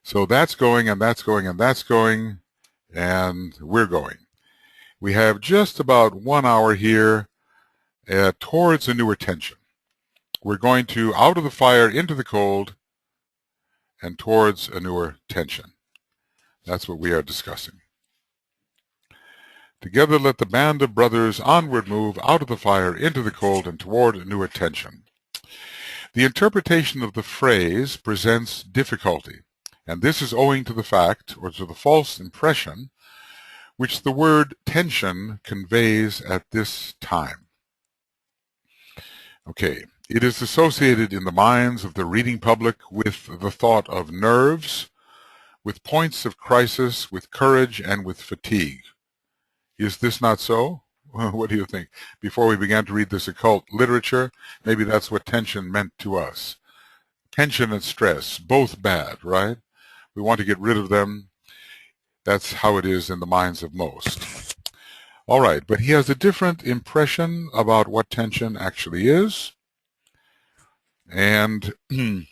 So that's going, and that's going, and that's going, and we're going. We have just about 1 hour here towards a newer tension. We're going to out of the fire into the cold and towards a newer tension. That's what we are discussing. Together let the band of brothers onward move out of the fire into the cold and toward a newer tension. The interpretation of the phrase presents difficulty, and this is owing to the fact, or to the false impression, which the word tension conveys at this time. Okay, it is associated in the minds of the reading public with the thought of nerves, with points of crisis, with courage, and with fatigue. Is this not so? What do you think? Before we began to read this occult literature, maybe that's what tension meant to us. Tension and stress, both bad, right? We want to get rid of them. That's how it is in the minds of most. All right, but he has a different impression about what tension actually is. And in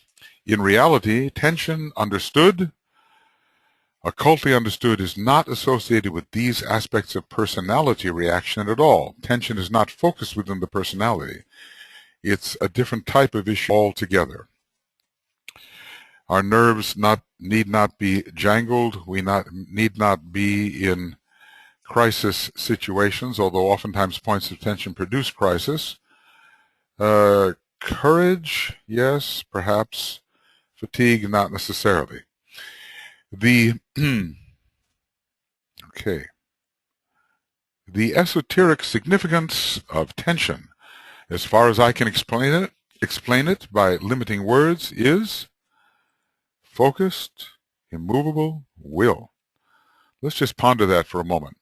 reality, tension understood, occultly understood, is not associated with these aspects of personality reaction at all. Tension is not focused within the personality. It's a different type of issue altogether. Our nerves need not be jangled. We need not be in crisis situations, although oftentimes points of tension produce crisis. Courage, yes, perhaps. Fatigue, not necessarily. Okay. The esoteric significance of tension, as far as I can explain it by limiting words, is focused, immovable will. Let's just ponder that for a moment.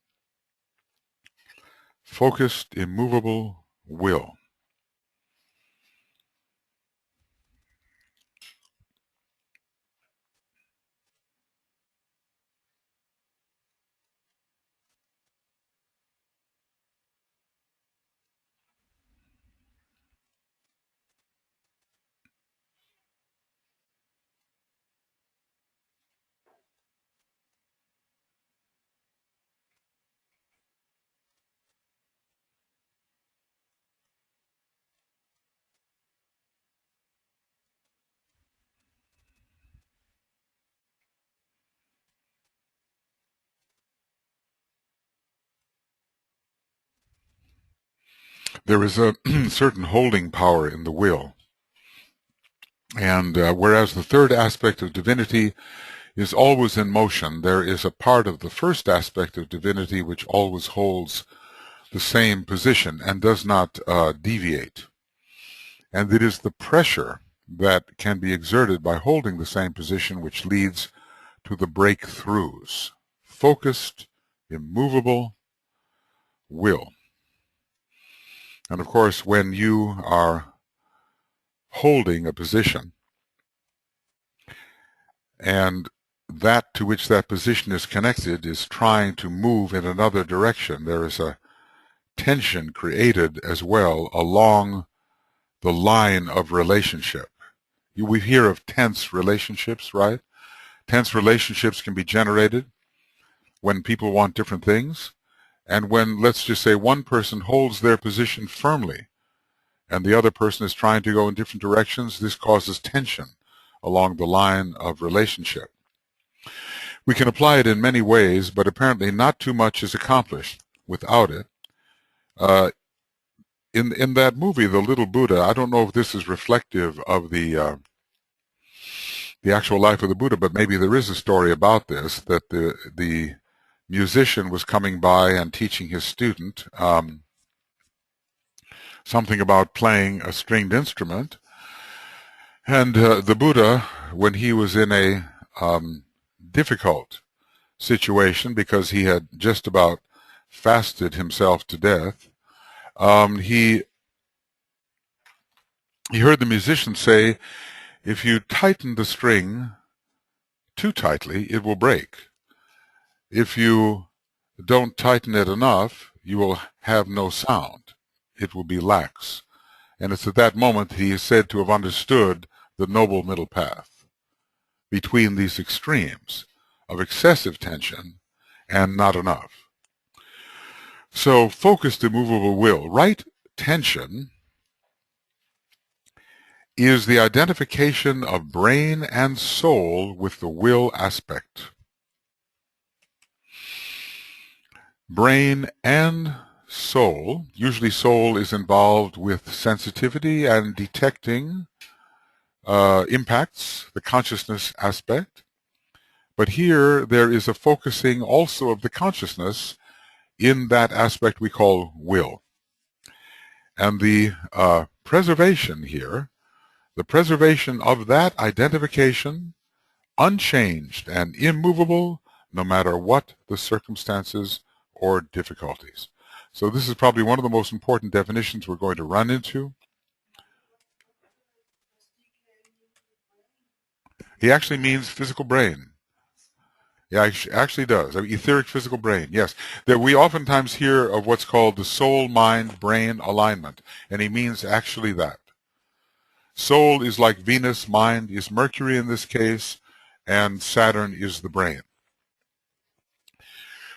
Focused, immovable will. There is a certain holding power in the will. And whereas the third aspect of divinity is always in motion, there is a part of the first aspect of divinity which always holds the same position and does not deviate. And it is the pressure that can be exerted by holding the same position which leads to the breakthroughs. Focused, immovable will. And of course, when you are holding a position and that to which that position is connected is trying to move in another direction, there is a tension created as well along the line of relationship. We hear of tense relationships, right? Tense relationships can be generated when people want different things, and when, let's just say, one person holds their position firmly and the other person is trying to go in different directions, this causes tension along the line of relationship. We can apply it in many ways, but apparently not too much is accomplished without it. In that movie, The Little Buddha, I don't know if this is reflective of the actual life of the Buddha, but maybe there is a story about this, that the musician was coming by and teaching his student something about playing a stringed instrument. And the Buddha, when he was in a difficult situation because he had just about fasted himself to death, he heard the musician say, if you tighten the string too tightly, it will break. If you don't tighten it enough, you will have no sound. It will be lax. And it's at that moment he is said to have understood the noble middle path. between these extremes of excessive tension and not enough. So focused immovable will, right tension, is the identification of brain and soul with the will aspect. Brain and soul, usually soul is involved with sensitivity and detecting impacts, the consciousness aspect. But here there is a focusing also of the consciousness in that aspect we call will. And the preservation here, the preservation of that identification, unchanged and immovable, no matter what the circumstances or difficulties. So this is probably one of the most important definitions we're going to run into. He actually means physical brain. Yeah, he actually does. I mean, etheric physical brain, yes. That we oftentimes hear of what's called the soul-mind-brain alignment, and he means actually that. Soul is like Venus, mind is Mercury in this case, and Saturn is the brain.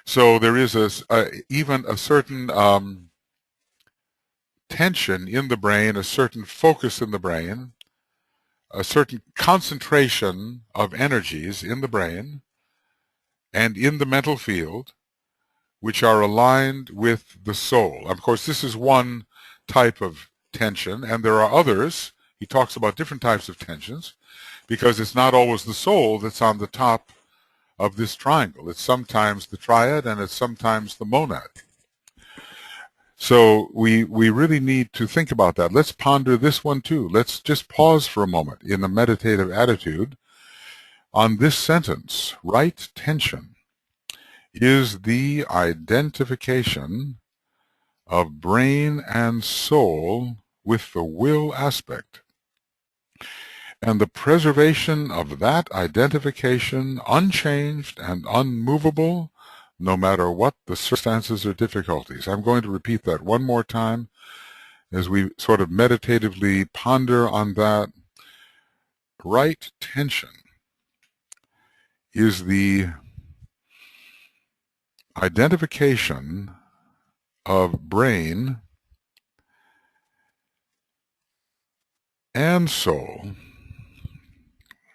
So there is even a certain tension in the brain, a certain focus in the brain, a certain concentration of energies in the brain and in the mental field, which are aligned with the soul. Of course, this is one type of tension, and there are others. He talks about different types of tensions, because it's not always the soul that's on the top of this triangle. It's sometimes the triad, and it's sometimes the monad. So we really need to think about that. Let's ponder this one too. Let's just pause for a moment in a meditative attitude on this sentence. Right tension is the identification of brain and soul with the will aspect, and the preservation of that identification unchanged and unmovable, no matter what the circumstances or difficulties. I'm going to repeat that one more time as we sort of meditatively ponder on that. Right tension is the identification of brain and soul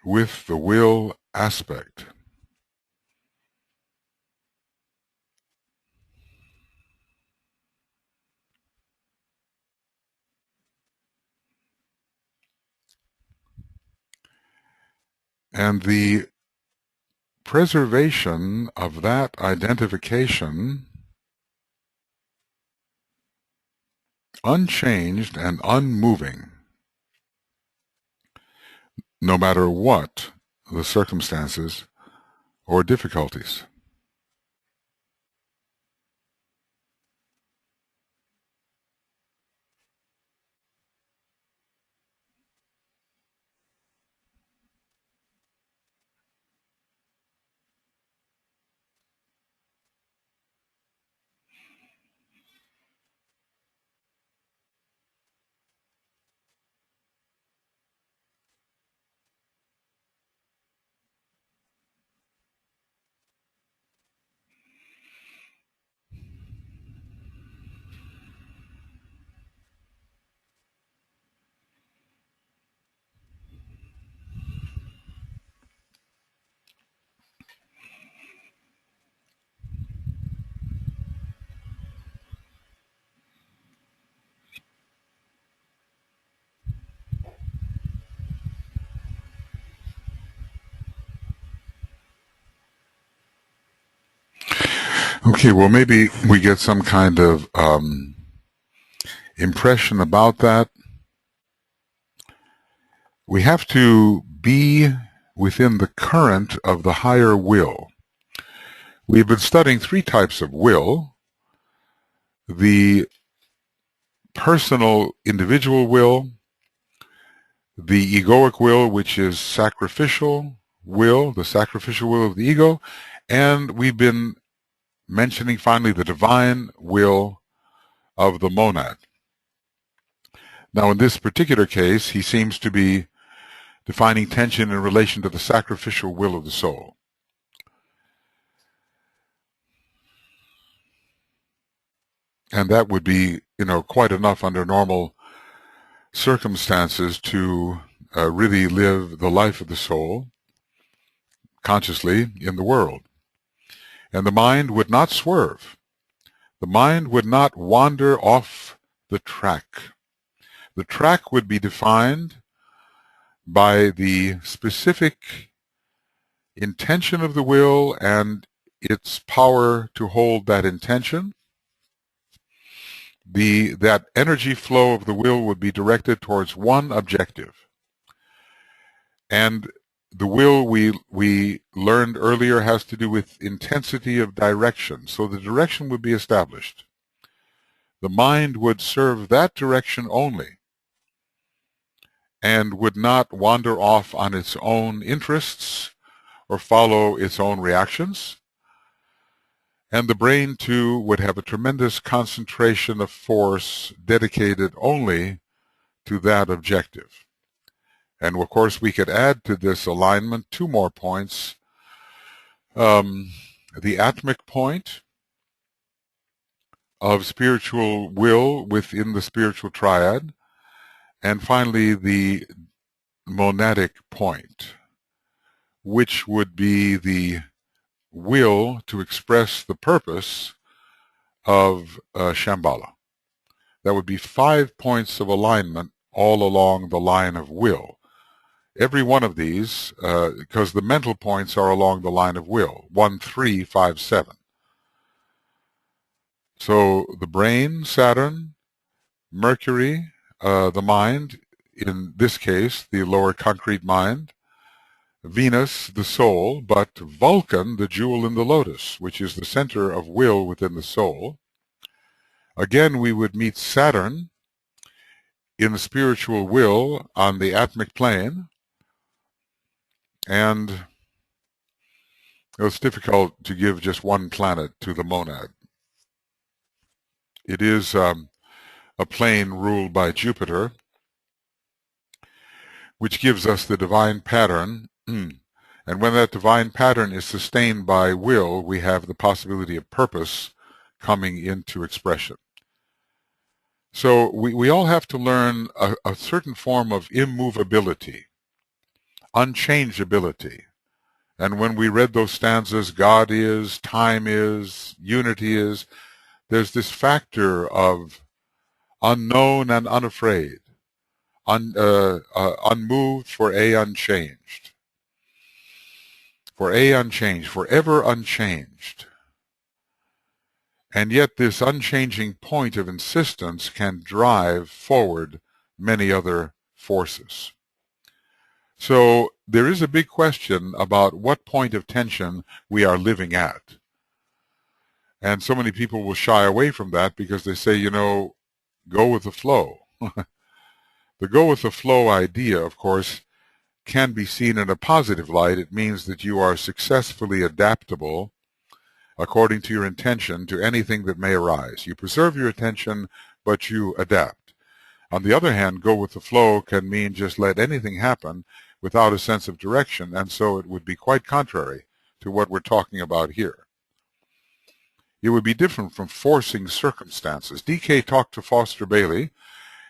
with the will aspect. And the preservation of that identification unchanged and unmoving, no matter what the circumstances or difficulties. Okay, well, maybe we get some kind of impression about that. We have to be within the current of the higher will. We've been studying three types of will: the personal individual will, the egoic will, which is sacrificial will, the sacrificial will of the ego, and we've been mentioning finally the divine will of the monad. Now in this particular case, he seems to be defining tension in relation to the sacrificial will of the soul. And that would be, quite enough under normal circumstances to really live the life of the soul consciously in the world. And the mind would not swerve. The mind would not wander off the track. The track would be defined by the specific intention of the will and its power to hold that intention. That energy flow of the will would be directed towards one objective. And the will we learned earlier has to do with intensity of direction. So the direction would be established. The mind would serve that direction only and would not wander off on its own interests or follow its own reactions. And the brain, too, would have a tremendous concentration of force dedicated only to that objective. And, of course, we could add to this alignment two more points. The atmic point of spiritual will within the spiritual triad, and finally the monadic point, which would be the will to express the purpose of Shambhala. That would be 5 points of alignment all along the line of will. Every one of these, because the mental points are along the line of will, 1, 3, 5, 7. So the brain, Saturn, Mercury, the mind, in this case, the lower concrete mind, Venus, the soul, but Vulcan, the jewel in the lotus, which is the center of will within the soul. Again, we would meet Saturn in the spiritual will on the atmic plane, and it's difficult to give just one planet to the monad. It is a plane ruled by Jupiter, which gives us the divine pattern. And when that divine pattern is sustained by will, we have the possibility of purpose coming into expression. So we all have to learn a certain form of immovability, unchangeability. And when we read those stanzas, God is, time is, unity is, there's this factor of unknown and unafraid, unmoved for A, unchanged. For A, unchanged, forever unchanged. And yet this unchanging point of insistence can drive forward many other forces. So there is a big question about what point of tension we are living at. And so many people will shy away from that because they say, go with the flow. The go with the flow idea, of course, can be seen in a positive light. It means that you are successfully adaptable according to your intention to anything that may arise. You preserve your attention, but you adapt. On the other hand, go with the flow can mean just let anything happen without a sense of direction, and so it would be quite contrary to what we're talking about here. It would be different from forcing circumstances. D.K. talked to Foster Bailey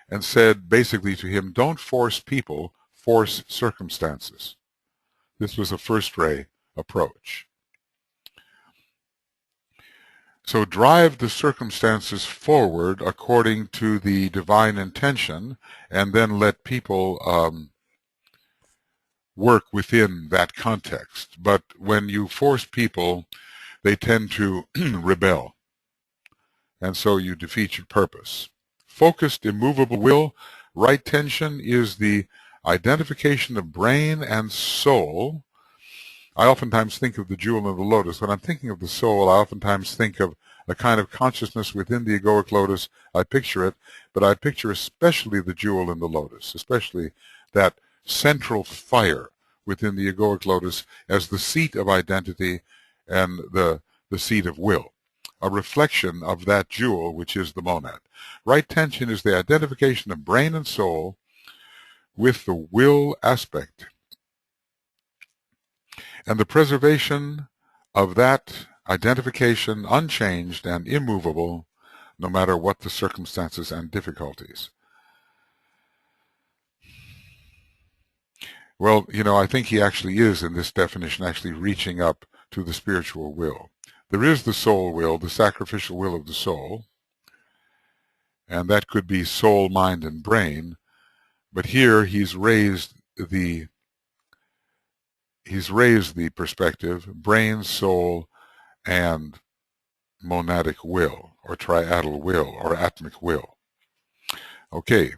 and said basically to him, don't force people, force circumstances. This was a first-ray approach. So drive the circumstances forward according to the divine intention, and then let people work within that context. But when you force people, they tend to rebel, and so you defeat your purpose. Focused, immovable will, right tension is the identification of brain and soul. I oftentimes think of the jewel in the lotus. When I'm thinking of the soul, I oftentimes think of a kind of consciousness within the egoic lotus. I picture it, but I picture especially the jewel in the lotus, especially that central fire within the egoic lotus as the seat of identity and the seat of will, a reflection of that jewel which is the monad. Right tension is the identification of brain and soul with the will aspect, and the preservation of that identification unchanged and immovable, no matter what the circumstances and difficulties. Well, I think he actually is, in this definition, actually reaching up to the spiritual will. There is the soul will, the sacrificial will of the soul, and that could be soul, mind, and brain. But here he's raised the perspective, brain, soul, and monadic will, or triadal will, or atmic will. Okay,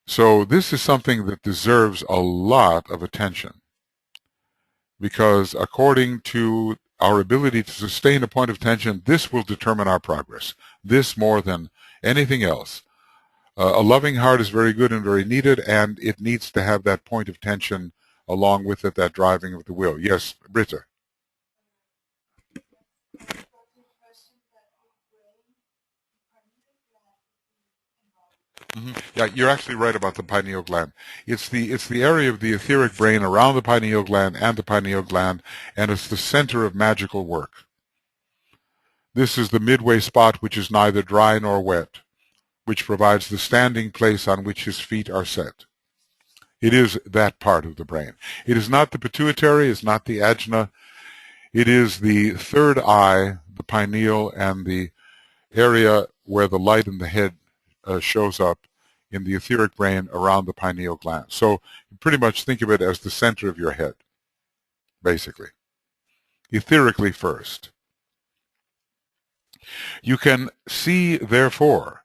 so this is something that deserves a lot of attention, because according to our ability to sustain a point of tension, this will determine our progress. This more than anything else. A loving heart is very good and very needed, and it needs to have that point of tension along with it, that driving of the will. Yes, Britta. Yeah, you're actually right about the pineal gland. It's the area of the etheric brain around the pineal gland and the pineal gland, and it's the center of magical work. This is the midway spot, which is neither dry nor wet, which provides the standing place on which his feet are set. It is that part of the brain. It is not the pituitary, it's not the ajna. It is the third eye, the pineal, and the area where the light in the head shows up in the etheric brain around the pineal gland. So pretty much think of it as the center of your head, basically. Etherically first. You can see, therefore,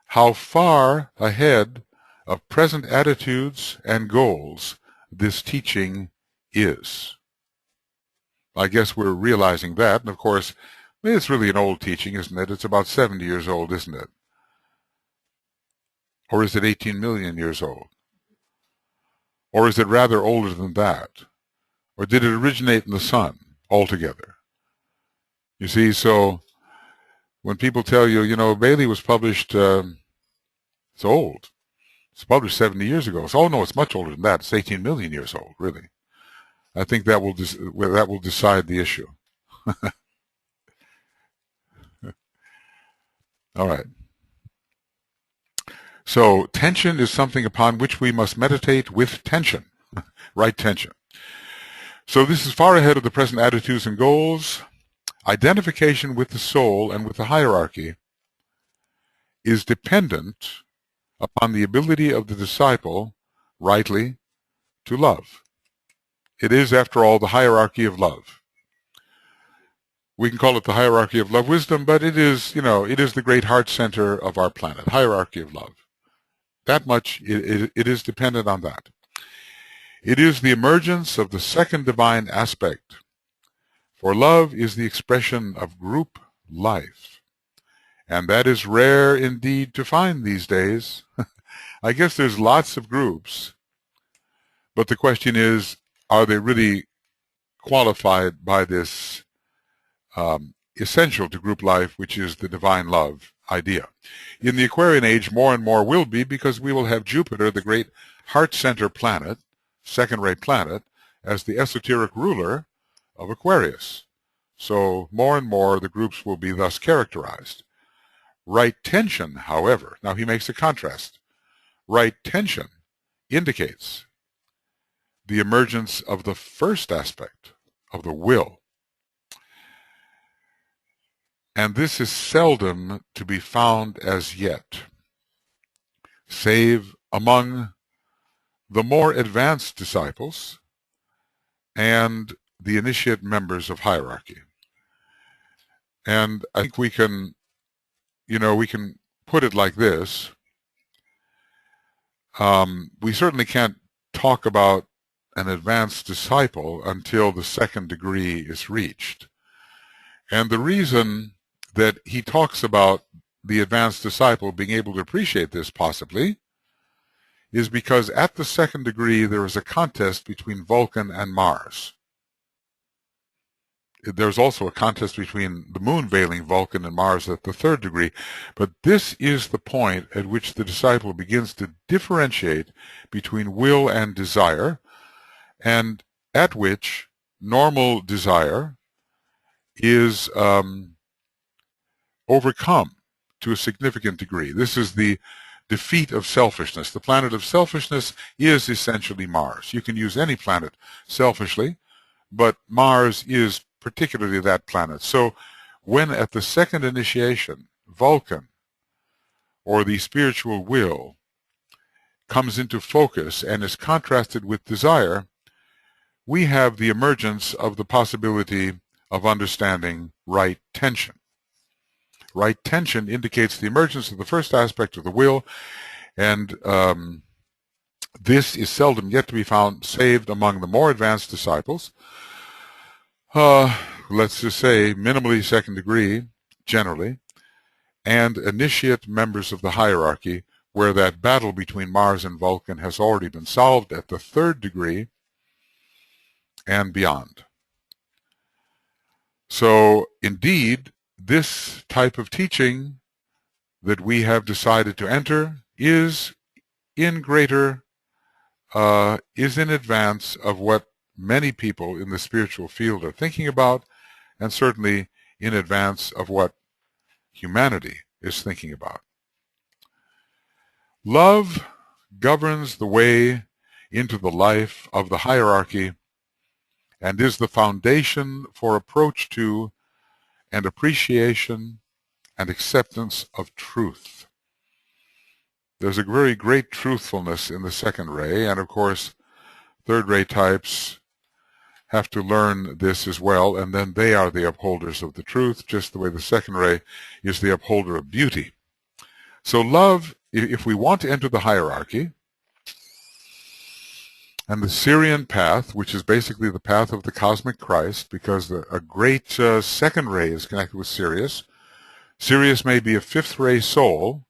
how far ahead of present attitudes and goals this teaching is. I guess we're realizing that, and of course, it's really an old teaching, isn't it? It's about 70 years old, isn't it? Or is it 18 million years old? Or is it rather older than that? Or did it originate in the sun altogether? You see, so when people tell you, Bailey was published, it's old. It's published 70 years ago. So, oh no, it's much older than that. It's 18 million years old, really. I think that will decide the issue. All right. So tension is something upon which we must meditate with tension, right tension. So this is far ahead of the present attitudes and goals. Identification with the soul and with the hierarchy is dependent upon the ability of the disciple, rightly, to love. It is, after all, the hierarchy of love. We can call it the hierarchy of love wisdom, but it is the great heart center of our planet, hierarchy of love. That much, it is dependent on that. It is the emergence of the second divine aspect. For love is the expression of group life. And that is rare indeed to find these days. I guess there's lots of groups. But the question is, are they really qualified by this essential to group life, which is the divine love idea? In the Aquarian age, more and more will be, because we will have Jupiter, the great heart center planet, second-rate planet, as the esoteric ruler of Aquarius. So more and more the groups will be thus characterized. Right tension, however, now he makes a contrast. Right tension indicates the emergence of the first aspect of the will. And this is seldom to be found as yet, save among the more advanced disciples and the initiate members of hierarchy. And I think we can put it like this. We certainly can't talk about an advanced disciple until the second degree is reached. And the reason that he talks about the advanced disciple being able to appreciate this, possibly, is because at the second degree there is a contest between Vulcan and Mars. there's also a contest between the moon veiling Vulcan and Mars at the third degree, but this is the point at which the disciple begins to differentiate between will and desire, and at which normal desire is overcome to a significant degree. This is the defeat of selfishness. The planet of selfishness is essentially Mars. You can use any planet selfishly, but Mars is particularly that planet. So when at the second initiation, Vulcan, or the spiritual will, comes into focus and is contrasted with desire, we have the emergence of the possibility of understanding right tension. Right tension indicates the emergence of the first aspect of the will, and this is seldom yet to be found saved among the more advanced disciples. Let's just say minimally second degree, generally, and initiate members of the hierarchy, where that battle between Mars and Vulcan has already been solved at the third degree and beyond. So, indeed, this type of teaching that we have decided to enter is in advance of what many people in the spiritual field are thinking about, and certainly in advance of what humanity is thinking about. Love governs the way into the life of the hierarchy and is the foundation for approach to and appreciation and acceptance of truth. There's a very great truthfulness in the second ray, and of course third ray types have to learn this as well, and then they are the upholders of the truth, just the way the second ray is the upholder of beauty. So love, if we want to enter the hierarchy, and the Syrian path, which is basically the path of the cosmic Christ, because a great second ray is connected with Sirius. Sirius may be a fifth ray soul,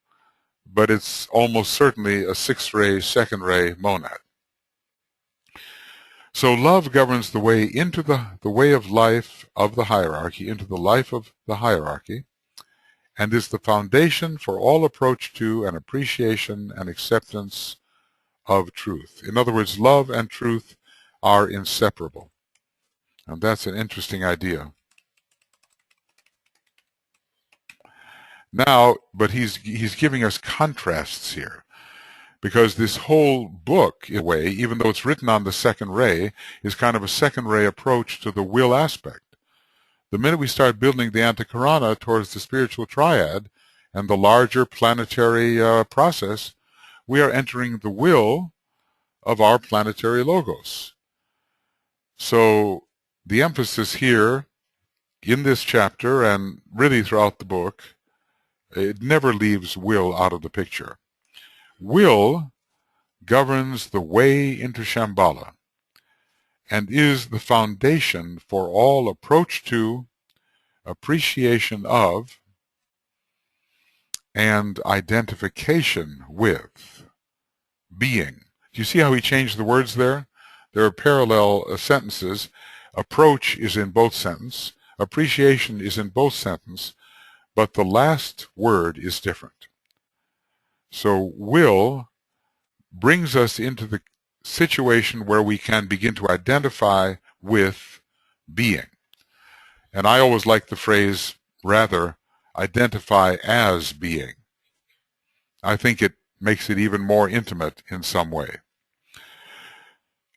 but it's almost certainly a sixth ray, second ray monad. So love governs the way into the way of life of the hierarchy, into the life of the hierarchy, and is the foundation for all approach to and appreciation and acceptance of truth. In other words, love and truth are inseparable. And that's an interesting idea. Now, but he's giving us contrasts here, because this whole book, in a way, even though it's written on the second ray, is kind of a second ray approach to the will aspect. The minute we start building the Antakarana towards the spiritual triad and the larger planetary process, we are entering the will of our planetary logos. So the emphasis here in this chapter, and really throughout the book, it never leaves will out of the picture. Will governs the way into Shambhala and is the foundation for all approach to, appreciation of, and identification with being. Do you see how he changed the words there? There are parallel sentences. Approach is in both sentences. Appreciation is in both sentences, but the last word is different. So will brings us into the situation where we can begin to identify with being. And I always like the phrase, rather, identify as being. I think it makes it even more intimate in some way.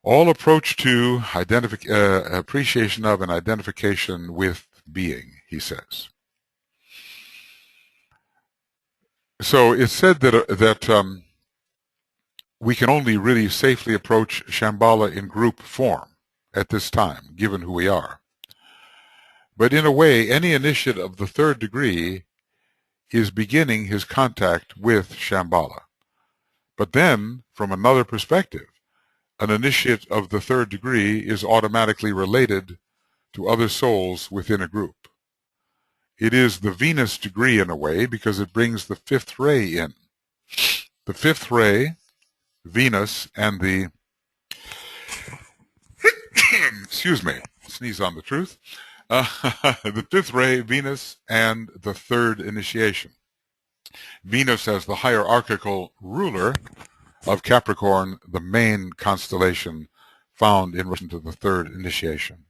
All approach to appreciation of and identification with being, he says. So it's said that we can only really safely approach Shambhala in group form at this time, given who we are. But in a way, any initiate of the third degree is beginning his contact with Shambhala. But then, from another perspective, an initiate of the third degree is automatically related to other souls within a group. It is the Venus degree in a way, because it brings the fifth ray in. The fifth ray, Venus, and the excuse me, sneeze on the truth. The fifth ray, Venus, and the third initiation. Venus as the hierarchical ruler of Capricorn, the main constellation found in relation to the third initiation.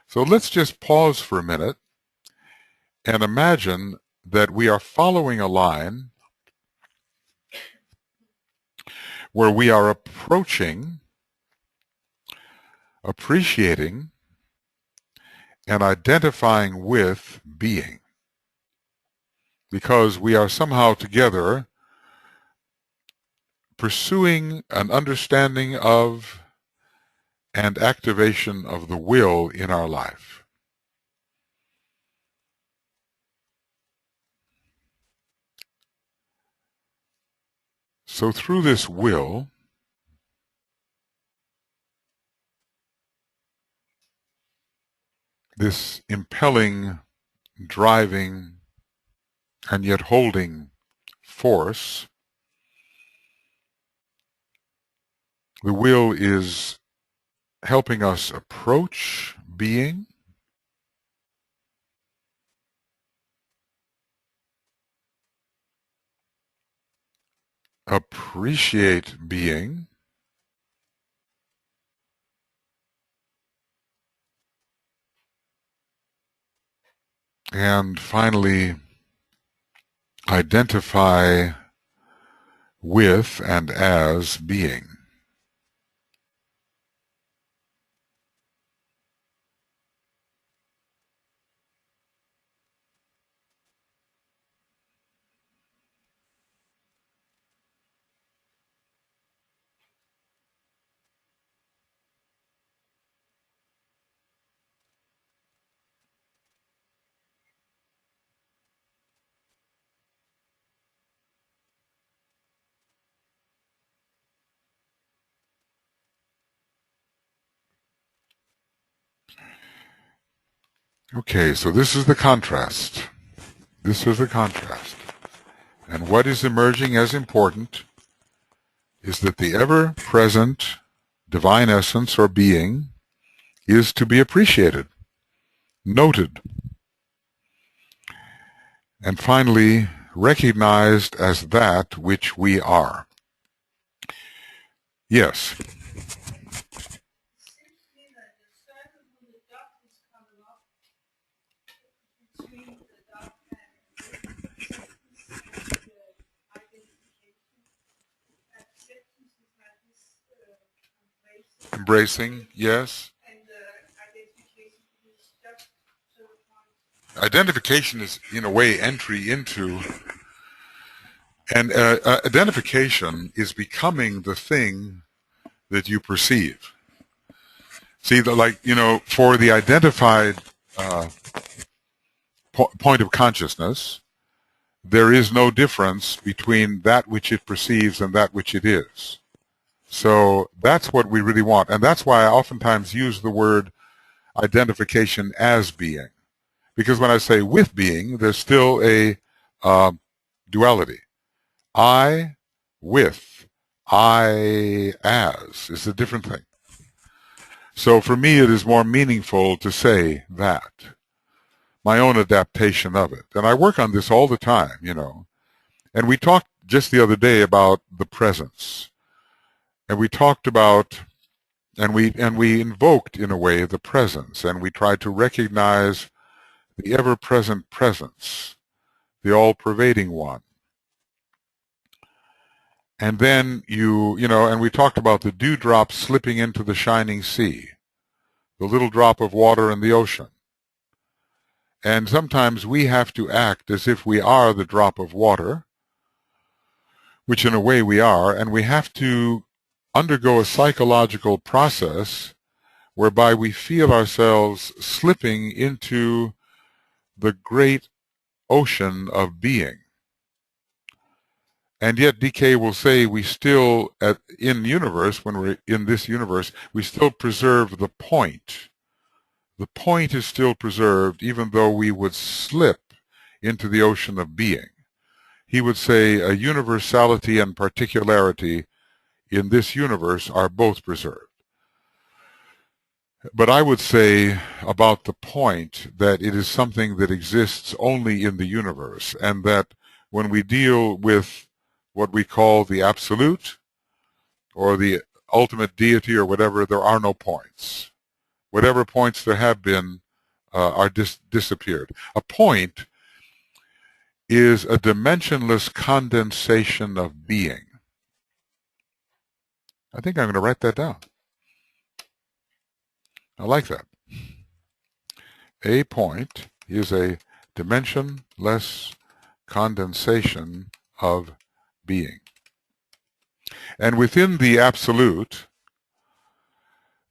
So let's just pause for a minute and imagine that we are following a line where we are approaching, appreciating, and identifying with being, because we are somehow together pursuing an understanding of and activation of the will in our life. So through this will, this impelling, driving, and yet holding force, the will is helping us approach being, appreciate being, and finally identify with and as being. Okay, so this is the contrast. This is the contrast. And what is emerging as important is that the ever-present divine essence or being is to be appreciated, noted, and finally recognized as that which we are. Yes. Embracing, yes. Identification is, in a way, entry into, and identification is becoming the thing that you perceive. See, for the identified point of consciousness, there is no difference between that which it perceives and that which it is. So that's what we really want. And that's why I oftentimes use the word identification as being. Because when I say with being, there's still a duality. I with, I as is a different thing. So for me, it is more meaningful to say that, my own adaptation of it. And I work on this all the time, And we talked just the other day about the presence. And we talked about, and we invoked, in a way, the presence. And we tried to recognize the ever-present presence, the all-pervading one. And then and we talked about the dewdrop slipping into the shining sea, the little drop of water in the ocean. And sometimes we have to act as if we are the drop of water, which in a way we are, and we have to undergo a psychological process whereby we feel ourselves slipping into the great ocean of being. And yet DK will say we still, in universe, when we're in this universe, we still preserve the point. The point is still preserved, even though we would slip into the ocean of being. He would say a universality and particularity in this universe are both preserved. But I would say about the point that it is something that exists only in the universe, and that when we deal with what we call the absolute or the ultimate deity or whatever, there are no points. Whatever points there have been are disappeared. A point is a dimensionless condensation of being. I think I'm going to write that down. I like that. A point is a dimensionless condensation of being. And within the absoluteness,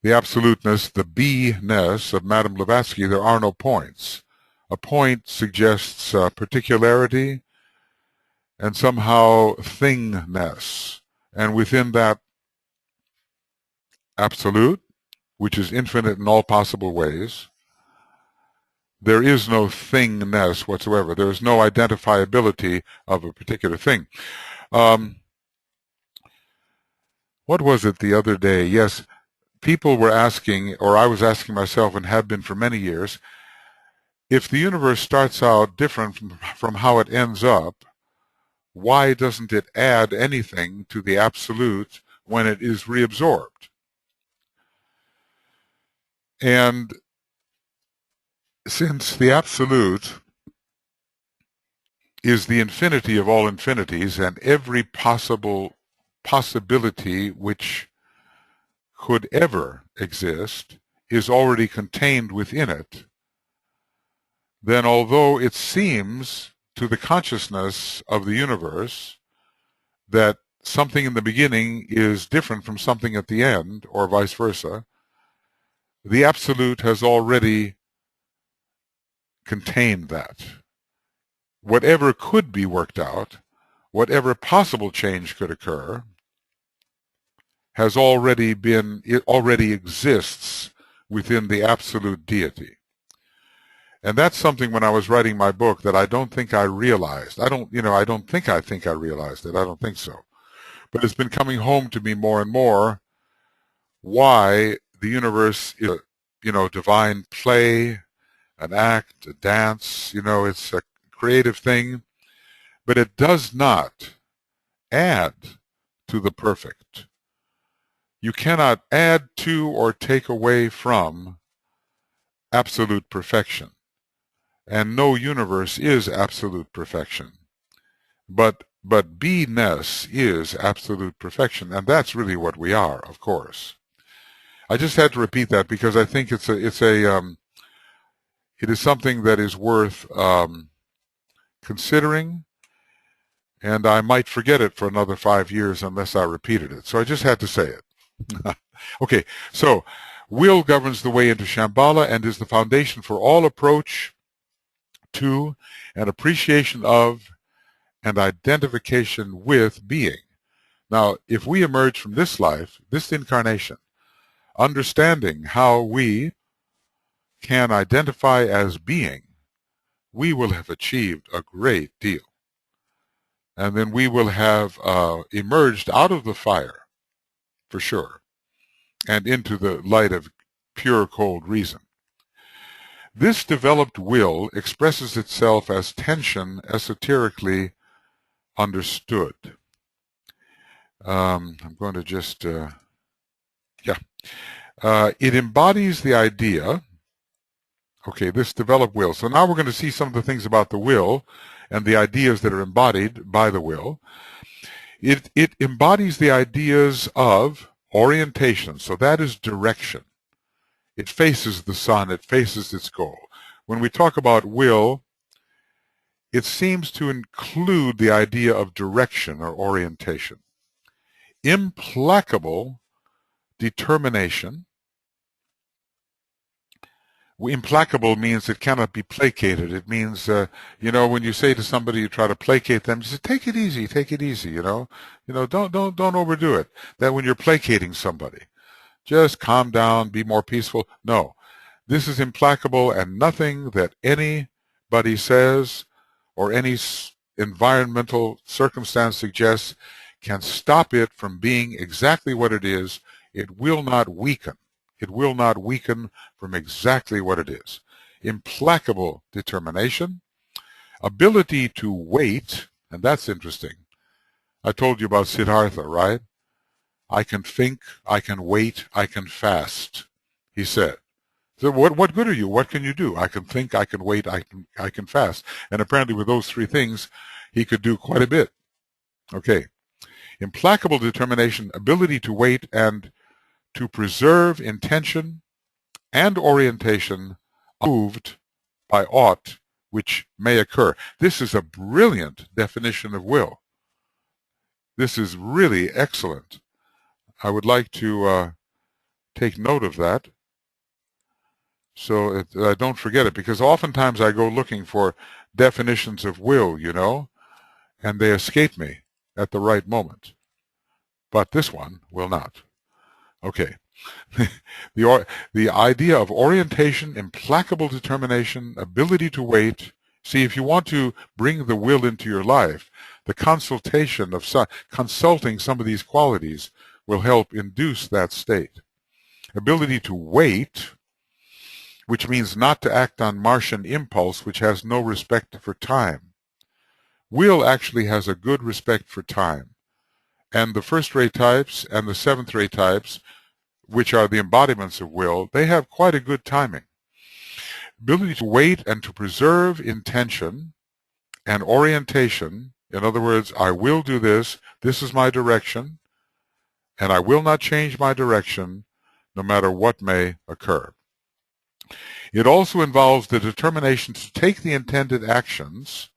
the be-ness of Madame Blavatsky, there are no points. A point suggests particularity and somehow thingness. And within that absolute, which is infinite in all possible ways, there is no thingness whatsoever. There is no identifiability of a particular thing. What was it the other day? Yes, people were asking, or I was asking myself and have been for many years, if the universe starts out different from how it ends up, why doesn't it add anything to the absolute when it is reabsorbed? And since the absolute is the infinity of all infinities, and every possibility which could ever exist is already contained within it, then although it seems to the consciousness of the universe that something in the beginning is different from something at the end, or vice versa, the absolute has already contained that. Whatever could be worked out, whatever possible change could occur, has already been, it already exists within the absolute deity. And that's something when I was writing my book that I don't think I realized. I don't think I realized it. I don't think so. But it's been coming home to me more and more why the universe is divine play, an act, a dance, it's a creative thing, but it does not add to the perfect. You cannot add to or take away from absolute perfection. And no universe is absolute perfection. But be-ness is absolute perfection, and that's really what we are, of course. I just had to repeat that because I think it is something that is worth considering, and I might forget it for another 5 years unless I repeated it. So I just had to say it. Okay, so will governs the way into Shambhala and is the foundation for all approach to an appreciation of and identification with being. Now, if we emerge from this life, this incarnation, understanding how we can identify as being, we will have achieved a great deal. And then we will have emerged out of the fire, for sure, and into the light of pure, cold reason. This developed will expresses itself as tension esoterically understood. I'm going to just, it embodies the idea. Okay, this developed will. So now we're going to see some of the things about the will and the ideas that are embodied by the will. It embodies the ideas of orientation. So that is direction. It faces the sun. It faces its goal. When we talk about will, it seems to include the idea of direction or orientation. Implacable determination. Implacable means it cannot be placated. It means, when you say to somebody, you try to placate them, you say, take it easy, don't overdo it. That when you're placating somebody, just calm down, be more peaceful. No, this is implacable, and nothing that anybody says or any environmental circumstance suggests can stop it from being exactly what it is. It will not weaken. It will not weaken from exactly what it is. Implacable determination, ability to wait, and that's interesting. I told you about Siddhartha, right? I can think, I can wait, I can fast, he said. So what good are you? What can you do? I can think, I can wait, I can fast. And apparently with those three things, he could do quite a bit. Okay. Implacable determination, ability to wait and to preserve intention and orientation moved by aught which may occur. This is a brilliant definition of will. This is really excellent. I would like to take note of that so I don't forget it, because oftentimes I go looking for definitions of will, you know, and they escape me at the right moment. But this one will not. Okay. The idea of orientation, implacable determination, ability to wait. See, if you want to bring the will into your life, the consulting some of these qualities will help induce that state. Ability to wait, which means not to act on Martian impulse, which has no respect for time. Will actually has a good respect for time. And the first-rate types and the seventh-rate types, which are the embodiments of will, they have quite a good timing. Ability to wait and to preserve intention and orientation. In other words, I will do this, this is my direction, and I will not change my direction no matter what may occur. It also involves the determination to take the intended actions,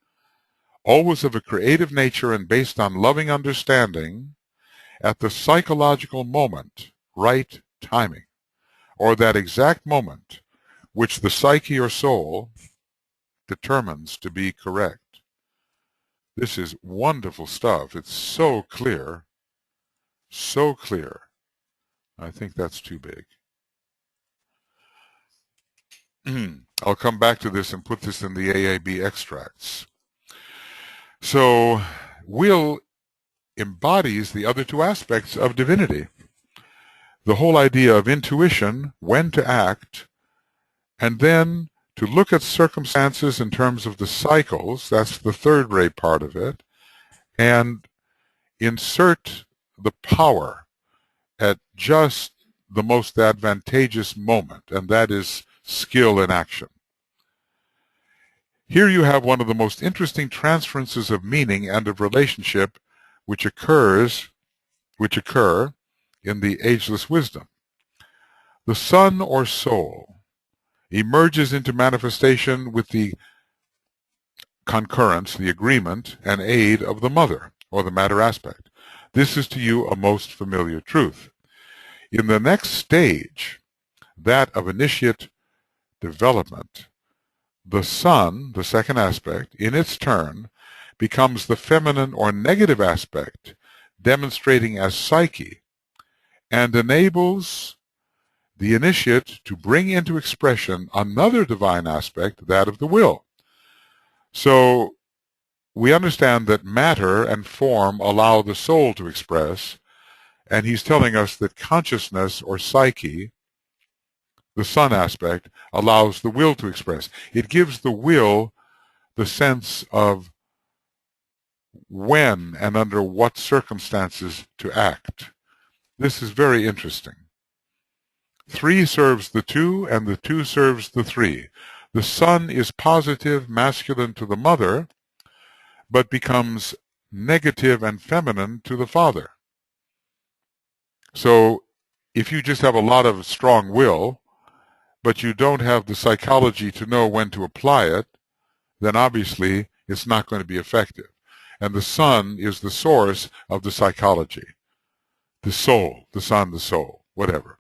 always of a creative nature and based on loving understanding, at the psychological moment, right timing, or that exact moment which the psyche or soul determines to be correct. This is wonderful stuff. It's so clear, so clear. I think that's too big. I'll come back to this and put this in the AAB extracts. So, will embodies the other two aspects of divinity. The whole idea of intuition, when to act, and then to look at circumstances in terms of the cycles, that's the third-rate part of it, and insert the power at just the most advantageous moment, and that is skill in action. Here you have one of the most interesting transferences of meaning and of relationship which occur in the ageless wisdom. The son or soul emerges into manifestation with the concurrence, the agreement, and aid of the mother, or the matter aspect. This is to you a most familiar truth. In the next stage, that of initiate development, the son, the second aspect, in its turn, becomes the feminine or negative aspect, demonstrating as psyche, and enables the initiate to bring into expression another divine aspect, that of the will. So we understand that matter and form allow the soul to express, and he's telling us that consciousness or psyche, the son aspect, allows the will to express. It gives the will the sense of when and under what circumstances to act. This is very interesting. 3 serves the 2, and the 2 serves the 3. The son is positive, masculine to the mother, but becomes negative and feminine to the father. So if you just have a lot of strong will, but you don't have the psychology to know when to apply it, then obviously it's not going to be effective. And the son is the source of the psychology. The soul, the son, the soul, whatever.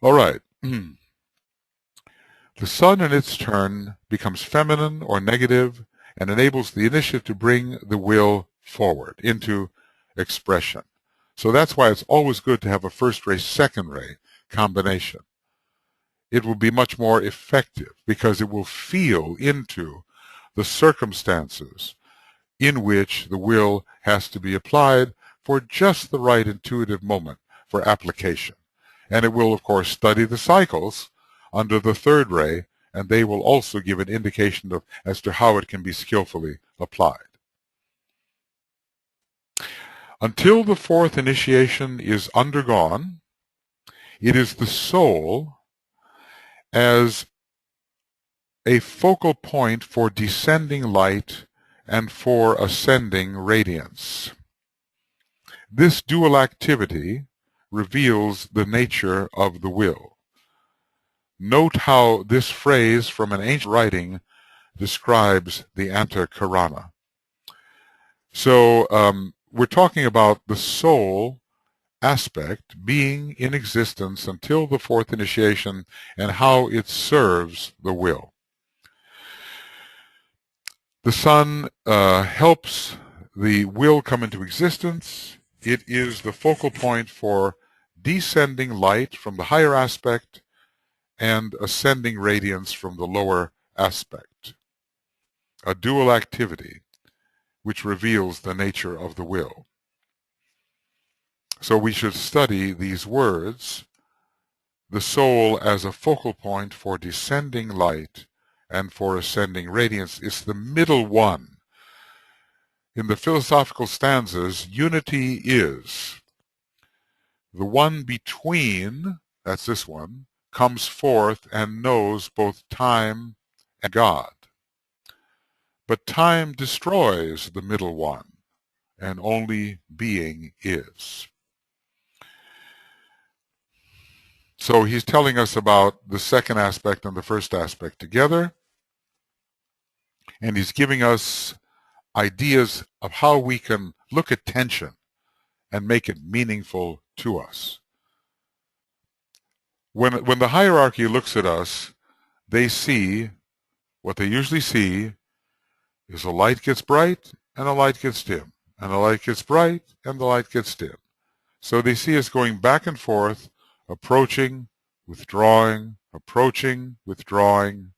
All right. The son in its turn becomes feminine or negative and enables the initiative to bring the will forward into expression. So that's why it's always good to have a first ray, second ray combination. It will be much more effective because it will feel into the circumstances in which the will has to be applied for just the right intuitive moment for application. And it will, of course, study the cycles under the third ray, and they will also give an indication as to how it can be skillfully applied. Until the fourth initiation is undergone, it is the soul as a focal point for descending light and for ascending radiance. This dual activity reveals the nature of the will. Note how this phrase from an ancient writing describes the antakarana. So we're talking about the soul aspect being in existence until the fourth initiation and how it serves the will. The sun helps the will come into existence. It is the focal point for descending light from the higher aspect and ascending radiance from the lower aspect. A dual activity which reveals the nature of the will. So we should study these words, the soul as a focal point for descending light and for ascending radiance. It's the middle one. In the philosophical stanzas, unity is. The one between, that's this one, comes forth and knows both time and God. But time destroys the middle one, and only being is. So he's telling us about the second aspect and the first aspect together, and he's giving us ideas of how we can look at tension and make it meaningful to us. When the hierarchy looks at us, they see, what they usually see is a light gets bright and a light gets dim, and a light gets bright and the light gets dim. So they see us going back and forth, approaching, withdrawing, approaching, withdrawing,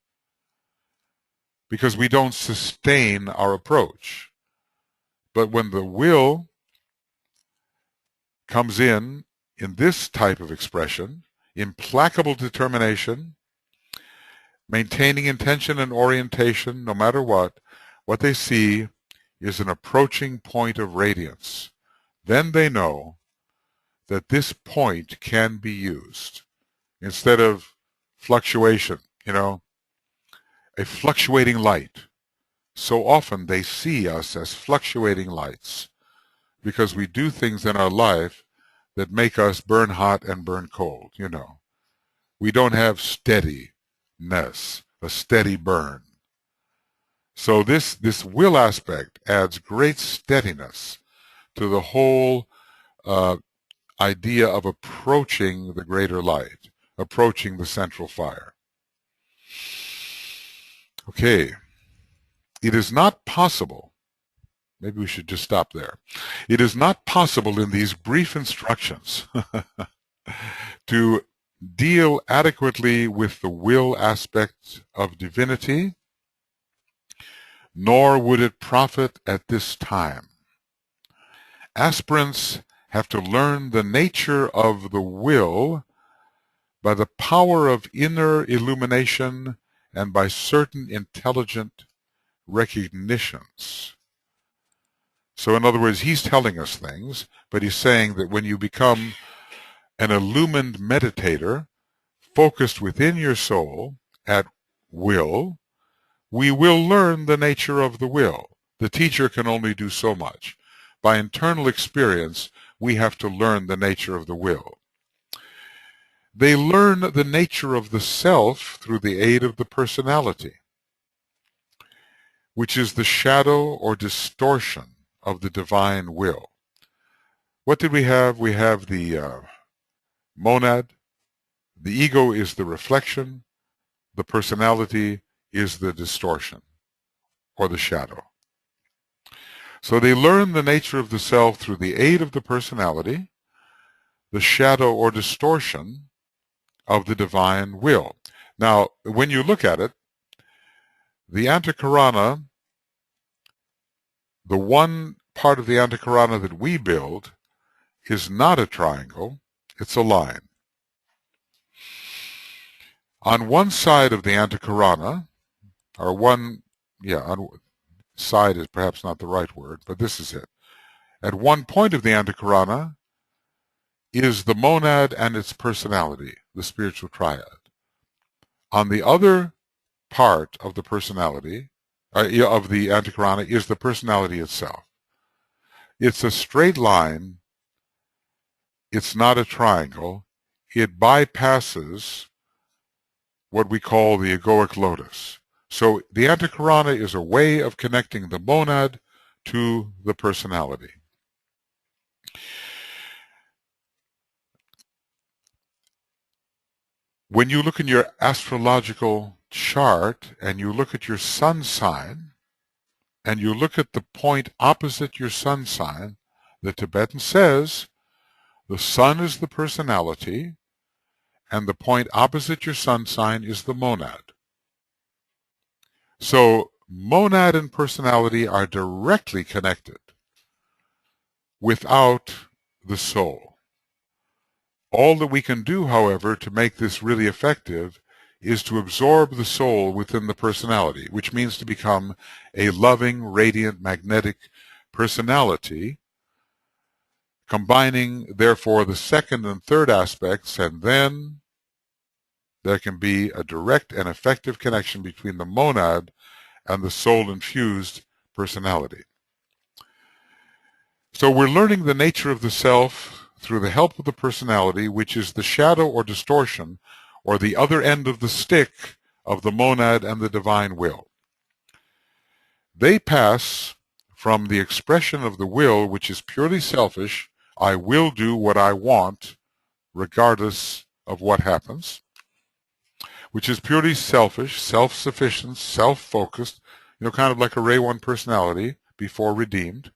because we don't sustain our approach. But when the will comes in this type of expression, implacable determination, maintaining intention and orientation no matter what they see is an approaching point of radiance. Then they know that this point can be used instead of fluctuation, a fluctuating light. So often they see us as fluctuating lights because we do things in our life that make us burn hot and burn cold, We don't have steadiness, a steady burn. So this will aspect adds great steadiness to the whole idea of approaching the greater light, approaching the central fire. Okay. It is not possible, maybe we should just stop there. It is not possible in these brief instructions to deal adequately with the will aspect of divinity, nor would it profit at this time. Aspirants have to learn the nature of the will by the power of inner illumination and by certain intelligent recognitions. So in other words, he's telling us things, but he's saying that when you become an illumined meditator, focused within your soul at will, we will learn the nature of the will. The teacher can only do so much. By internal experience, we have to learn the nature of the will. They learn the nature of the self through the aid of the personality, which is the shadow or distortion of the divine will. What did we have? We have the monad. The ego is the reflection. The personality is the distortion or the shadow. So they learn the nature of the self through the aid of the personality, the shadow or distortion of the divine will. Now, when you look at it, the antakarana, the one part of the antakarana that we build, is not a triangle, it's a line. On one side of the antakarana, or side is perhaps not the right word, but this is it. At one point of the antakarana is the monad and its personality, the spiritual triad. On the other part of the personality, of the antakarana, is the personality itself. It's a straight line. It's not a triangle. It bypasses what we call the egoic lotus. So the antakarana is a way of connecting the monad to the personality. When you look in your astrological chart and you look at your sun sign and you look at the point opposite your sun sign, the Tibetan says the sun is the personality and the point opposite your sun sign is the monad. So monad and personality are directly connected without the soul. All that we can do, however, to make this really effective is to absorb the soul within the personality, which means to become a loving, radiant, magnetic personality, combining, therefore, the second and third aspects, and then there can be a direct and effective connection between the monad and the soul-infused personality. So we're learning the nature of the self through the help of the personality, which is the shadow or distortion, or the other end of the stick of the monad and the divine will. They pass from the expression of the will, which is purely selfish, I will do what I want, regardless of what happens, which is purely selfish, self-sufficient, self-focused, kind of like a Ray 1 personality before redeemed,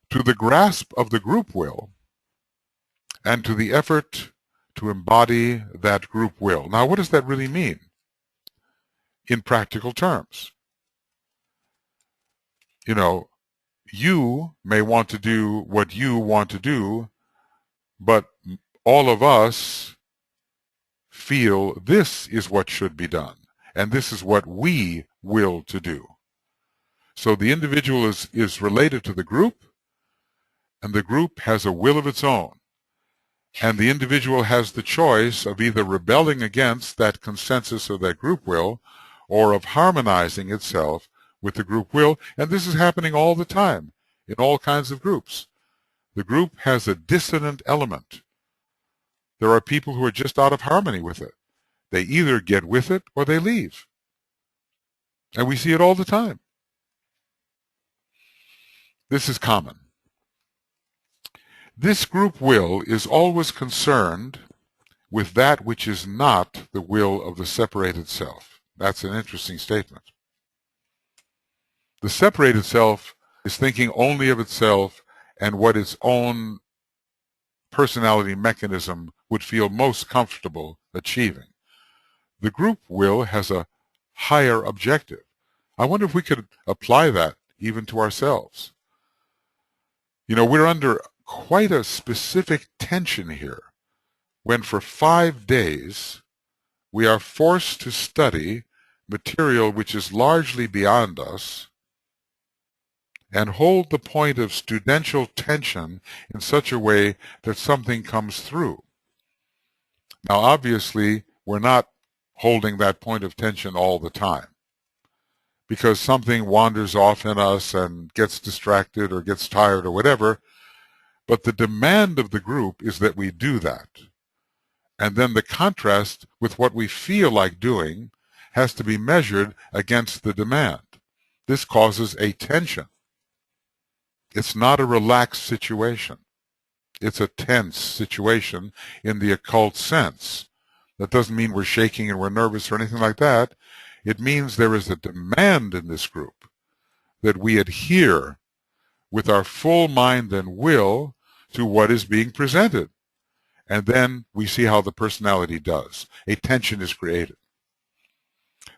to the grasp of the group will, and to the effort to embody that group will. Now, what does that really mean in practical terms? You may want to do what you want to do, but all of us feel this is what should be done, and this is what we will to do. So the individual is related to the group, and the group has a will of its own. And the individual has the choice of either rebelling against that consensus or that group will, or of harmonizing itself with the group will. And this is happening all the time in all kinds of groups. The group has a dissonant element. There are people who are just out of harmony with it. They either get with it or they leave. And we see it all the time. This is common. This group will is always concerned with that which is not the will of the separated self. That's an interesting statement. The separated self is thinking only of itself and what its own personality mechanism would feel most comfortable achieving. The group will has a higher objective. I wonder if we could apply that even to ourselves. We're under quite a specific tension here when for 5 days we are forced to study material which is largely beyond us and hold the point of studential tension in such a way that something comes through. Now, obviously, we're not holding that point of tension all the time because something wanders off in us and gets distracted or gets tired or whatever. But the demand of the group is that we do that. And then the contrast with what we feel like doing has to be measured against the demand. This causes a tension. It's not a relaxed situation. It's a tense situation in the occult sense. That doesn't mean we're shaking and we're nervous or anything like that. It means there is a demand in this group that we adhere with our full mind and will to what is being presented. And then we see how the personality does. A tension is created.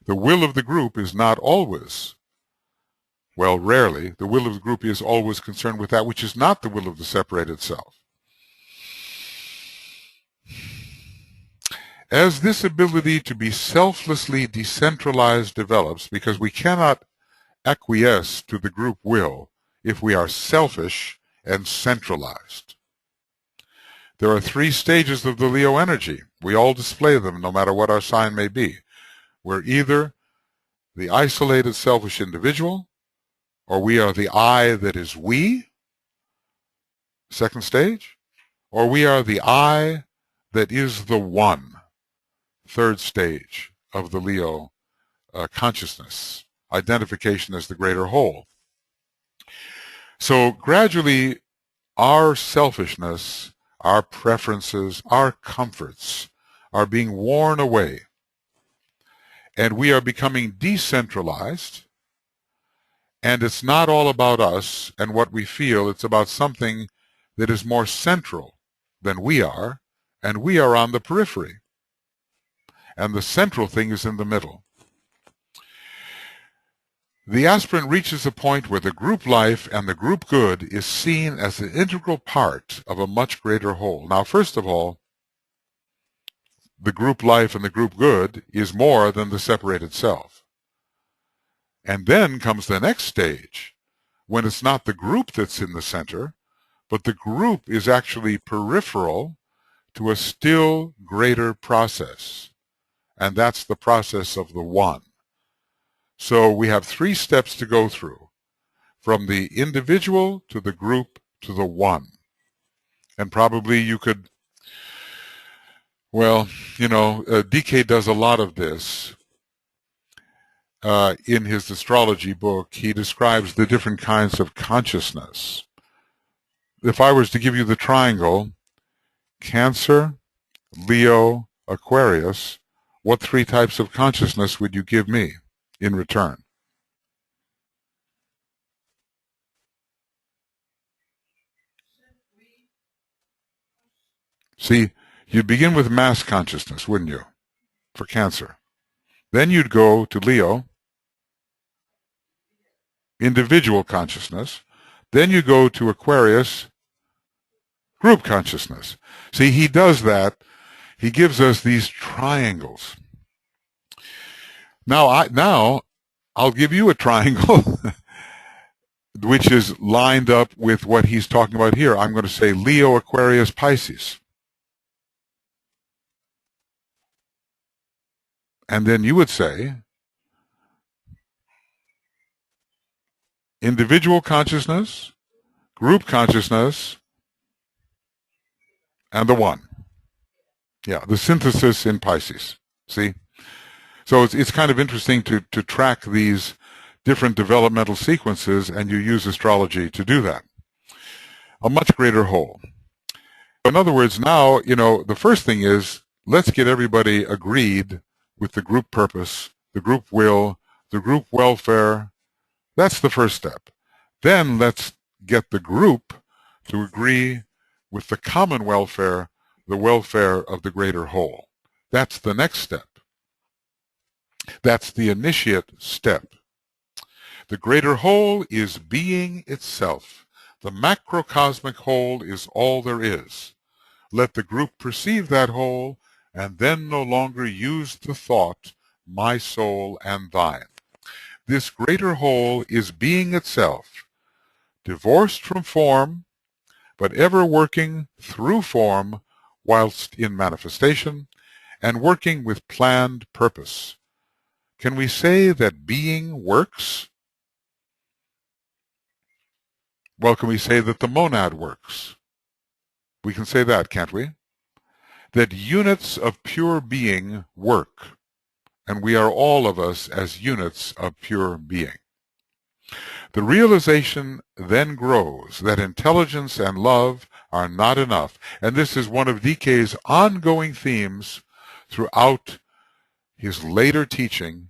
The will of the group is not always, well, rarely, the will of the group is always concerned with that which is not the will of the separated self. As this ability to be selflessly decentralized develops, because we cannot acquiesce to the group will if we are selfish and centralized. There are 3 stages of the Leo energy. We all display them no matter what our sign may be. We're either the isolated selfish individual, or we are the I that is we, second stage, or we are the I that is the one, third stage of the Leo consciousness, identification as the greater whole. So gradually, our selfishness, our preferences, our comforts are being worn away, and we are becoming decentralized, and it's not all about us and what we feel. It's about something that is more central than we are, and we are on the periphery, and the central thing is in the middle. The aspirant reaches a point where the group life and the group good is seen as an integral part of a much greater whole. Now, first of all, the group life and the group good is more than the separated self. And then comes the next stage, when it's not the group that's in the center, but the group is actually peripheral to a still greater process. And that's the process of the one. So we have 3 steps to go through, from the individual to the group to the one. And probably you could, well, DK does a lot of this. In his astrology book, he describes the different kinds of consciousness. If I was to give you the triangle, Cancer, Leo, Aquarius, what 3 types of consciousness would you give me in return? See, you'd begin with mass consciousness, wouldn't you, for Cancer? Then you'd go to Leo, individual consciousness. Then you go to Aquarius, group consciousness. See, he does that. He gives us these triangles. Now I'll give you a triangle which is lined up with what he's talking about here. I'm going to say Leo, Aquarius, Pisces. And then you would say individual consciousness, group consciousness, and the one. Yeah, the synthesis in Pisces. See? So it's kind of interesting to track these different developmental sequences, and you use astrology to do that. A much greater whole. In other words, now, the first thing is, let's get everybody agreed with the group purpose, the group will, the group welfare. That's the first step. Then let's get the group to agree with the common welfare, the welfare of the greater whole. That's the next step. That's the initiate step. The greater whole is being itself. The macrocosmic whole is all there is. Let the group perceive that whole, and then no longer use the thought, my soul and thine. This greater whole is being itself, divorced from form, but ever working through form whilst in manifestation, and working with planned purpose. Can we say that being works? Well, can we say that the monad works? We can say that, can't we? That units of pure being work, and we are all of us as units of pure being. The realization then grows that intelligence and love are not enough, and this is one of DK's ongoing themes throughout his later teaching,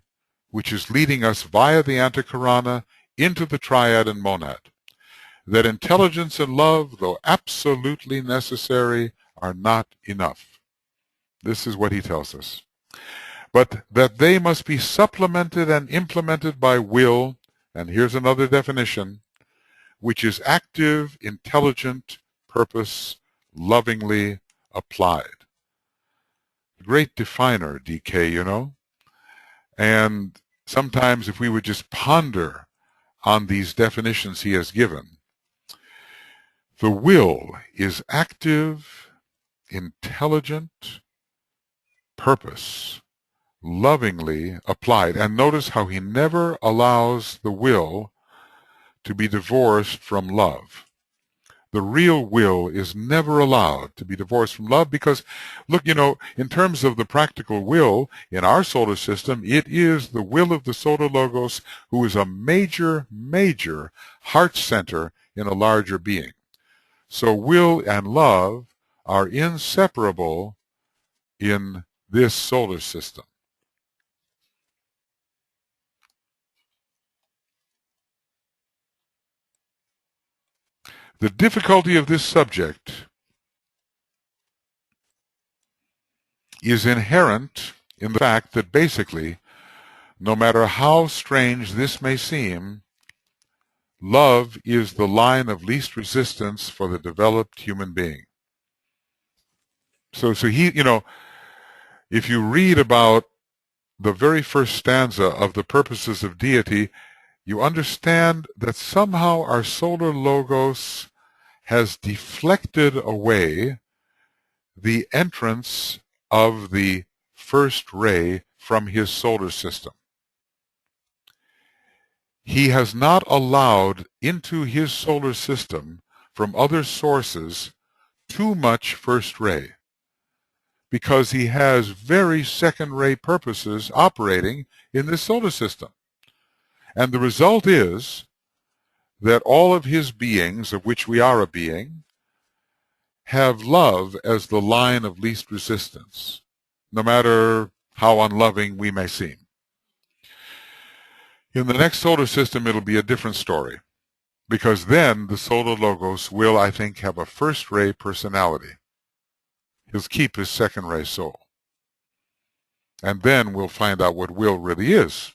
which is leading us via the Antakarana into the triad and monad. That intelligence and love, though absolutely necessary, are not enough. This is what he tells us. But that they must be supplemented and implemented by will, and here's another definition, which is active, intelligent, purpose, lovingly applied. great definer, DK, you know. And sometimes if we would just ponder on these definitions he has given, the will is active, intelligent purpose, lovingly applied. And notice how he never allows the will to be divorced from love. The real will is never allowed to be divorced from love because, look, you know, in terms of the practical will in our solar system, it is the will of the Solar Logos, who is a major, major heart center in a larger being. So will and love are inseparable in this solar system. The difficulty of this subject is inherent in the fact that basically, no matter how strange this may seem, love is the line of least resistance for the developed human being. So he, you know, if you read about the very first stanza of the purposes of deity, you understand that somehow our solar logos has deflected away the entrance of the first ray from his solar system. He has not allowed into his solar system from other sources too much first ray, because he has very second-ray purposes operating in this solar system. And the result is that all of his beings, of which we are a being, have love as the line of least resistance, no matter how unloving we may seem. In the next solar system, it'll be a different story, because then the Solar Logos will, I think, have a first-ray personality. He'll keep his second-ray soul. And then we'll find out what will really is.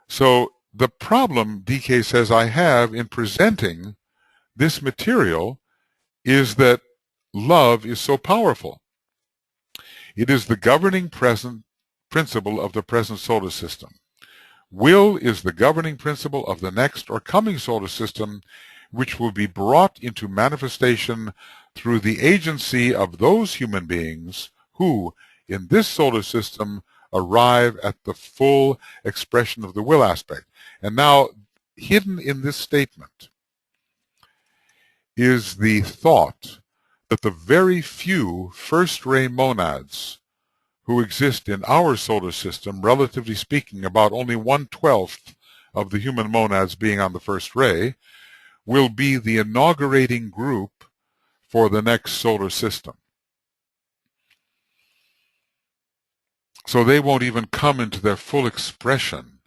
So the problem, DK says, I have in presenting this material is that love is so powerful. It is the governing principle of the present solar system. Will is the governing principle of the next or coming solar system, which will be brought into manifestation through the agency of those human beings who, in this solar system, arrive at the full expression of the will aspect. And now, hidden in this statement is the thought that the very few first-ray monads who exist in our solar system, relatively speaking, about only 1/12 of the human monads being on the first ray, will be the inaugurating group for the next solar system. So they won't even come into their full expression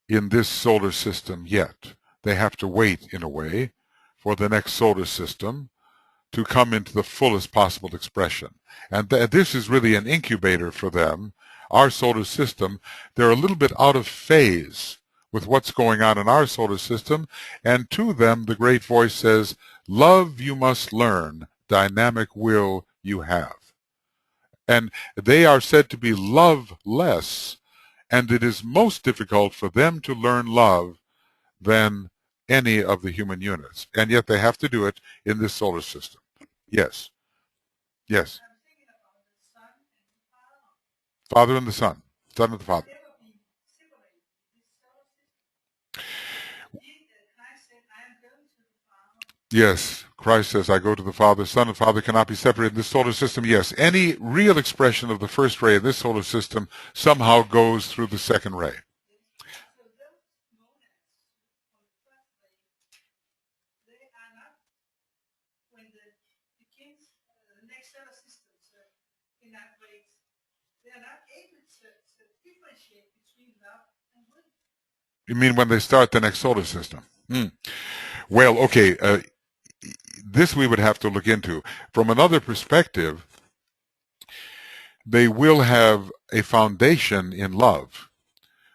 in this solar system yet. They have to wait, in a way, for the next solar system to come into the fullest possible expression. And this is really an incubator for them. Our solar system, they're a little bit out of phase with what's going on in our solar system, and to them the great voice says, love you must learn, dynamic will you have. And they are said to be loveless, and it is most difficult for them to learn love than any of the human units. And yet they have to do it in this solar system. Yes. Yes. Father and the Son. Son and the Father. Yes. Christ says, I go to the Father. Son and Father cannot be separated in this solar system. Yes. Any real expression of the first ray of this solar system somehow goes through the second ray. You mean when they start the next solar system? Well, okay, this we would have to look into. From another perspective, they will have a foundation in love,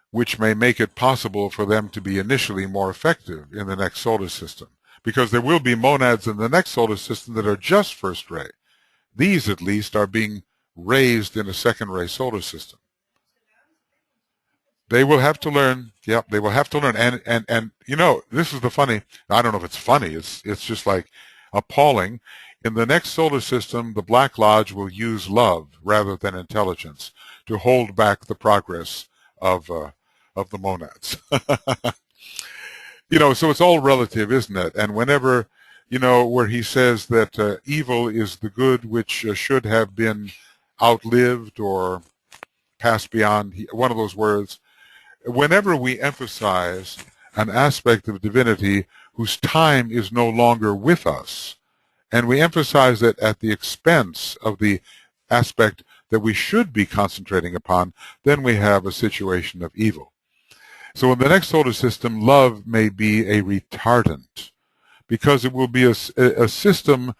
which may make it possible for them to be initially more effective in the next solar system, because there will be monads in the next solar system that are just first ray. These, at least, are being raised in a second-ray solar system. They will have to learn. Yep, they will have to learn. And you know, this is the funny. I don't know if it's funny. It's just like appalling. In the next solar system, the Black Lodge will use love rather than intelligence to hold back the progress of the monads. You know, so it's all relative, isn't it? And whenever, you know, where he says that evil is the good which should have been outlived or passed beyond, one of those words, whenever we emphasize an aspect of divinity whose time is no longer with us, and we emphasize it at the expense of the aspect that we should be concentrating upon, then we have a situation of evil. So in the next solar system, love may be a retardant, because it will be a system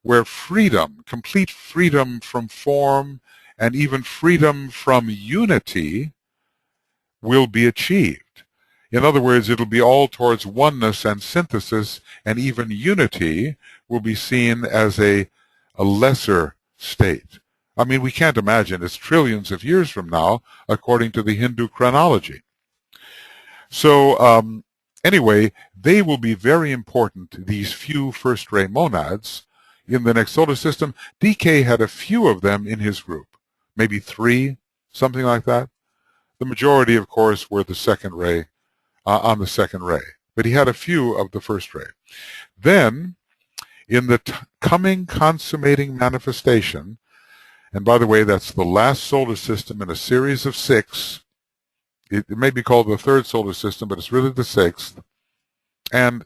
where freedom, complete freedom from form, and even freedom from unity will be achieved. In other words, it'll be all towards oneness and synthesis, and even unity will be seen as a lesser state. I mean, we can't imagine. It's trillions of years from now, according to the Hindu chronology. So anyway, they will be very important, these few first-ray monads, in the next solar system. DK had a few of them in his group, maybe 3, something like that. The majority, of course, were the second ray, on the second ray. But he had a few of the first ray. Then, in the coming consummating manifestation, and by the way, that's the last solar system in a series of 6. It may be called the third solar system, but it's really the 6th. And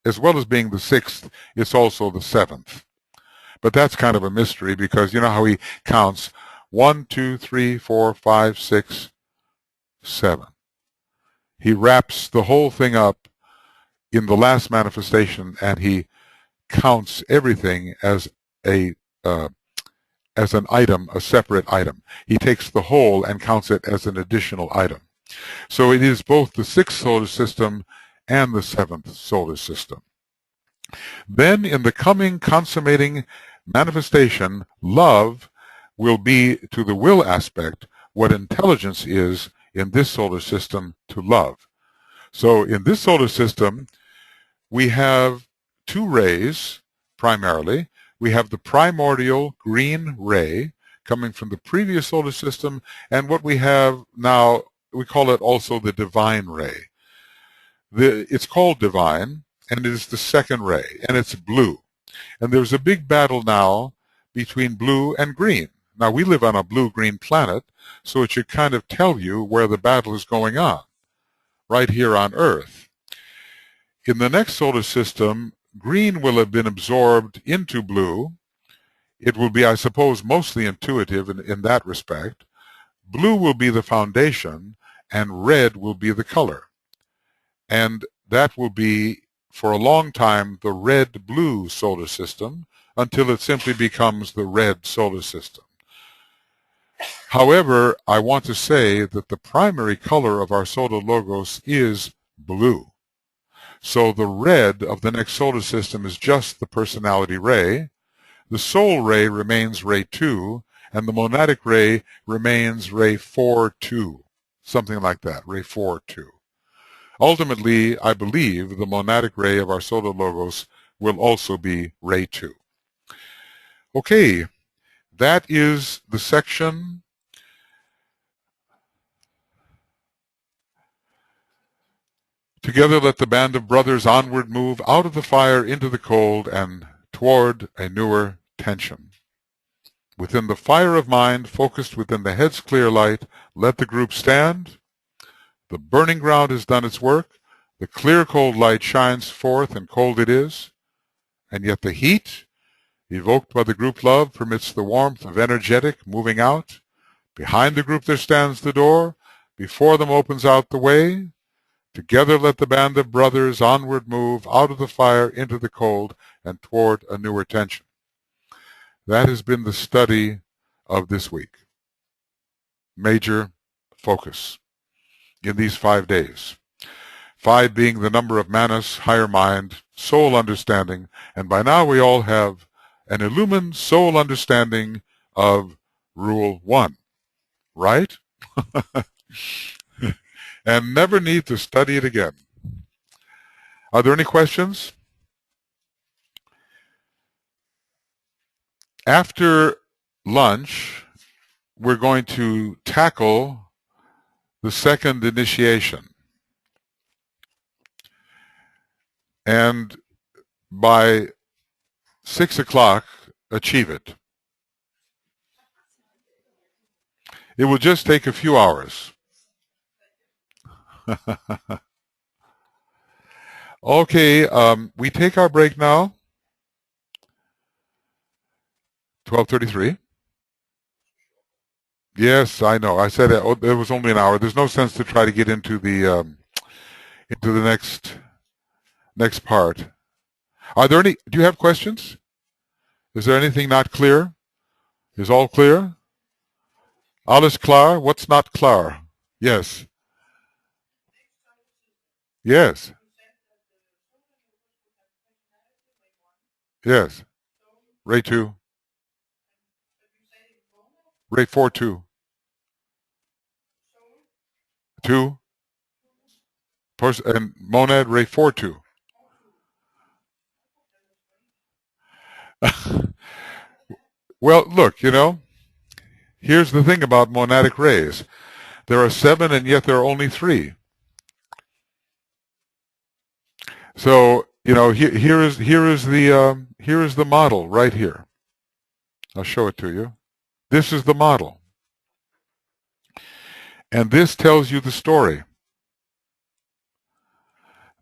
as well as being the 6th, it's also the 7th. But that's kind of a mystery, because you know how he counts 1, 2, 3, 4, 5, 6, 7. He wraps the whole thing up in the last manifestation, and he counts everything as an item, a separate item. He takes the whole and counts it as an additional item. So it is both the 6th solar system and the 7th solar system. Then in the coming consummating manifestation, love will be to the will aspect what intelligence is in this solar system to love. So in this solar system, we have 2 rays primarily. We have the primordial green ray coming from the previous solar system, and what we have now, we call it also the divine ray. It's called divine, and it is the second ray, and it's blue. And there's a big battle now between blue and green. Now, we live on a blue-green planet, so it should kind of tell you where the battle is going on, right here on Earth. In the next solar system, green will have been absorbed into blue. It will be, I suppose, mostly intuitive in that respect. Blue will be the foundation, and red will be the color. And that will be, for a long time, the red-blue solar system, until it simply becomes the red solar system. However, I want to say that the primary color of our solar logos is blue. So the red of the next solar system is just the personality ray. The soul ray remains ray 2, and the monadic ray remains ray 4-2, something like that, ray 4-2. Ultimately, I believe the monadic ray of our solar logos will also be ray 2. Okay, that is the section Together let the band of brothers onward move out of the fire into the cold and toward a newer tension. Within the fire of mind, focused within the head's clear light, let the group stand. The burning ground has done its work. The clear cold light shines forth, and cold it is. And yet the heat, evoked by the group love, permits the warmth of energetic moving out. Behind the group there stands the door. Before them opens out the way. Together let the band of brothers onward move out of the fire into the cold and toward a newer tension. That has been the study of this week. Major focus in these 5 days. 5 being the number of manas, higher mind, soul understanding, and by now we all have an illumined soul understanding of Rule 1, right? And never need to study it again. Are there any questions? After lunch, we're going to tackle the second initiation. And by 6 o'clock, achieve it. It will just take a few hours. Okay, we take our break now. 12:33. Yes, I know. I said it was only an hour. There's no sense to try to get into the next part. Are there any? Do you have questions? Is there anything not clear? Is all clear? Alles klar? What's not klar? Yes. Yes. Yes. Ray 2. Ray 4 2. 2. And monad Ray 4 2. Well, look, here's the thing about monadic rays. There are 7 and yet there are only 3. So, here is the model right here. I'll show it to you. This is the model. And this tells you the story.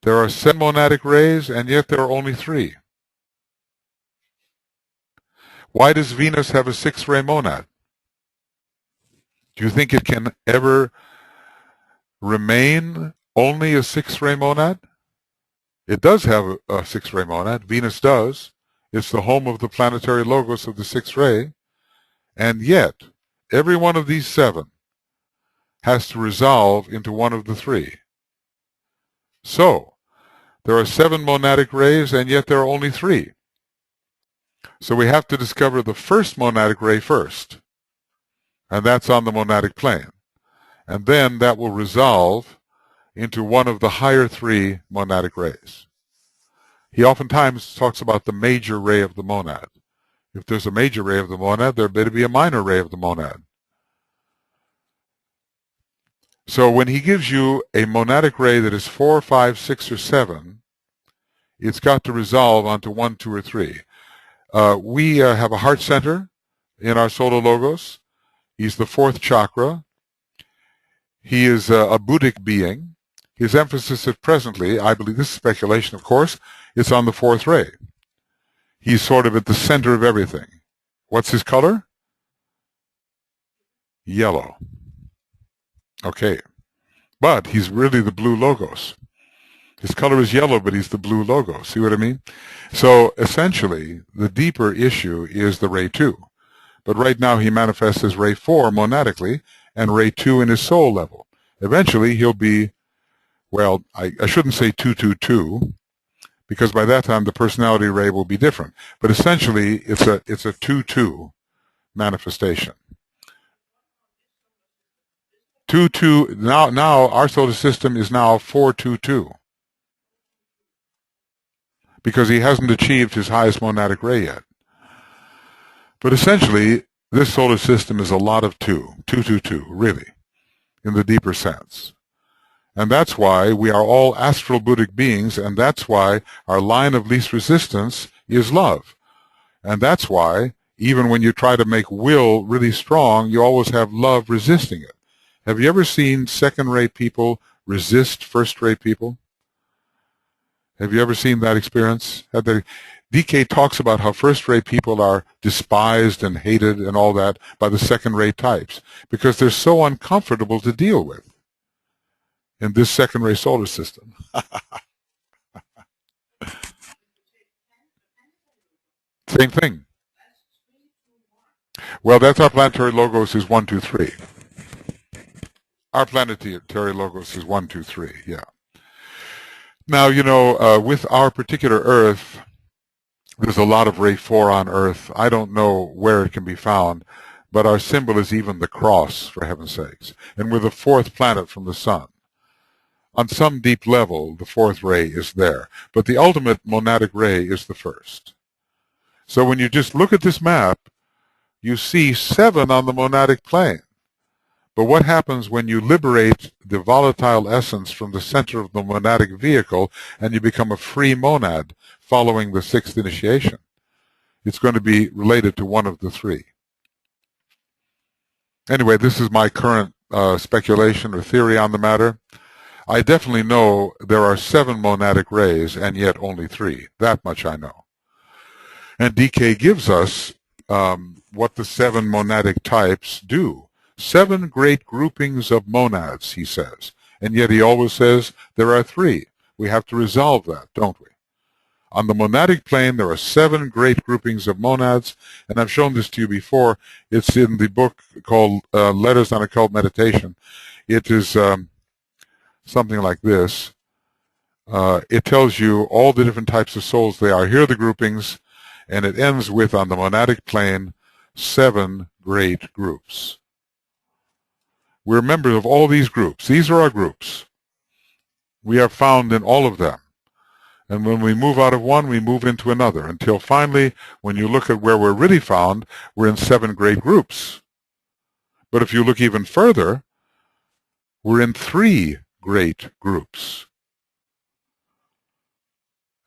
There are 7 monadic rays and yet there are only 3. Why does Venus have a 6-ray monad? Do you think it can ever remain only a 6-ray monad? It does have a 6-ray monad. Venus does. It's the home of the planetary logos of the 6th ray. And yet, every one of these 7 has to resolve into one of the 3. So, there are 7 monadic rays, and yet there are only 3. So we have to discover the first monadic ray first. And that's on the monadic plane. And then that will resolve into one of the higher 3 monadic rays. He oftentimes talks about the major ray of the monad. If there's a major ray of the monad, there better be a minor ray of the monad. So when he gives you a monadic ray that is 4, 5, 6, or 7, it's got to resolve onto 1, 2, or 3. We have a heart center in our solar logos. He's the 4th chakra. He is a Buddhic being. His emphasis is presently, I believe this is speculation, of course, it's on the 4th ray. He's sort of at the center of everything. What's his color? Yellow. Okay. But he's really the blue logos. His color is yellow, but he's the blue logo. See what I mean? So essentially, the deeper issue is the ray 2. But right now he manifests as ray 4 monadically and ray 2 in his soul level. Eventually he'll be, well, I shouldn't say 222, because by that time the personality ray will be different. But essentially it's a 2-2 manifestation. 2-2, now our solar system is now 4-2-2. Because he hasn't achieved his highest monadic ray yet. But essentially, this solar system is a lot of 2-2-2, really, in the deeper sense. And that's why we are all astral Buddhic beings, and that's why our line of least resistance is love. And that's why, even when you try to make will really strong, you always have love resisting it. Have you ever seen second-rate people resist first-rate people? Have you ever seen that experience? DK talks about how first-rate people are despised and hated and all that by the second-rate types because they're so uncomfortable to deal with in this second-rate solar system. Same thing. Well, that's our planetary logos is 1, 2, 3. Our planetary logos is 1, 2, 3, yeah. Now, with our particular Earth, there's a lot of ray 4 on Earth. I don't know where it can be found, but our symbol is even the cross, for heaven's sakes. And we're the fourth planet from the sun. On some deep level, the fourth ray is there, but the ultimate monadic ray is the first. So when you just look at this map, you see 7 on the monadic plane. But what happens when you liberate the volatile essence from the center of the monadic vehicle and you become a free monad following the 6th initiation? It's going to be related to one of the 3. Anyway, this is my current speculation or theory on the matter. I definitely know there are 7 monadic rays and yet only 3. That much I know. And DK gives us what the 7 monadic types do. 7 great groupings of monads, he says. And yet he always says there are 3. We have to resolve that, don't we? On the monadic plane, there are 7 great groupings of monads, and I've shown this to you before. It's in the book called Letters on Occult Meditation. It is something like this. It tells you all the different types of souls they are. Here are the groupings, and it ends with, on the monadic plane, 7 great groups. We're members of all these groups. These are our groups. We are found in all of them. And when we move out of one, we move into another, until finally, when you look at where we're really found, we're in 7 great groups. But if you look even further, we're in 3 great groups.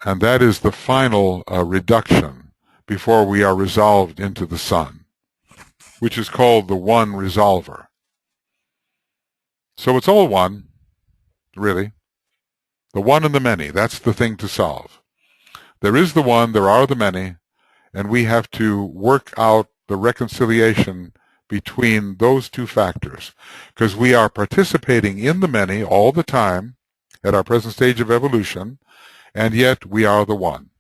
And that is the final reduction before we are resolved into the sun, which is called the one resolver. So it's all one, really. The one and the many, that's the thing to solve. There is the one, there are the many, and we have to work out the reconciliation between those 2 factors, because we are participating in the many all the time at our present stage of evolution, and yet we are the one.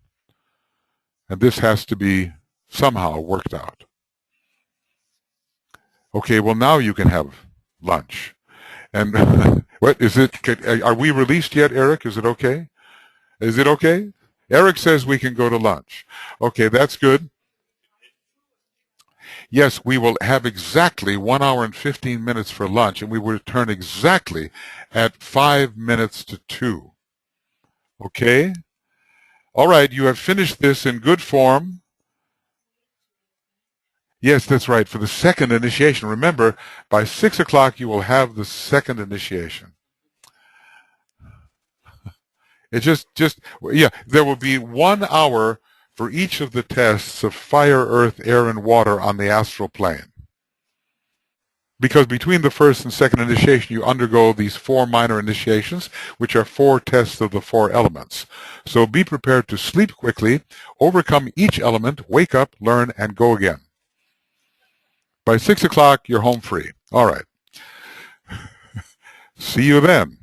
And this has to be somehow worked out. Okay, well now you can have lunch. And what is it? Are we released yet, Eric? Is it okay? Is it okay? Eric says we can go to lunch. Okay, that's good. Yes, we will have exactly 1 hour and 15 minutes for lunch, and we will return exactly at 5 minutes to 2. Okay? All right, you have finished this in good form. Yes, that's right, for the second initiation. Remember, by 6 o'clock you will have the second initiation. It yeah, there will be 1 hour for each of the tests of fire, earth, air, and water on the astral plane. Because between the first and second initiation, you undergo these 4 minor initiations, which are 4 tests of the 4 elements. So be prepared to sleep quickly, overcome each element, wake up, learn, and go again. By 6 o'clock, you're home free. All right. See you then.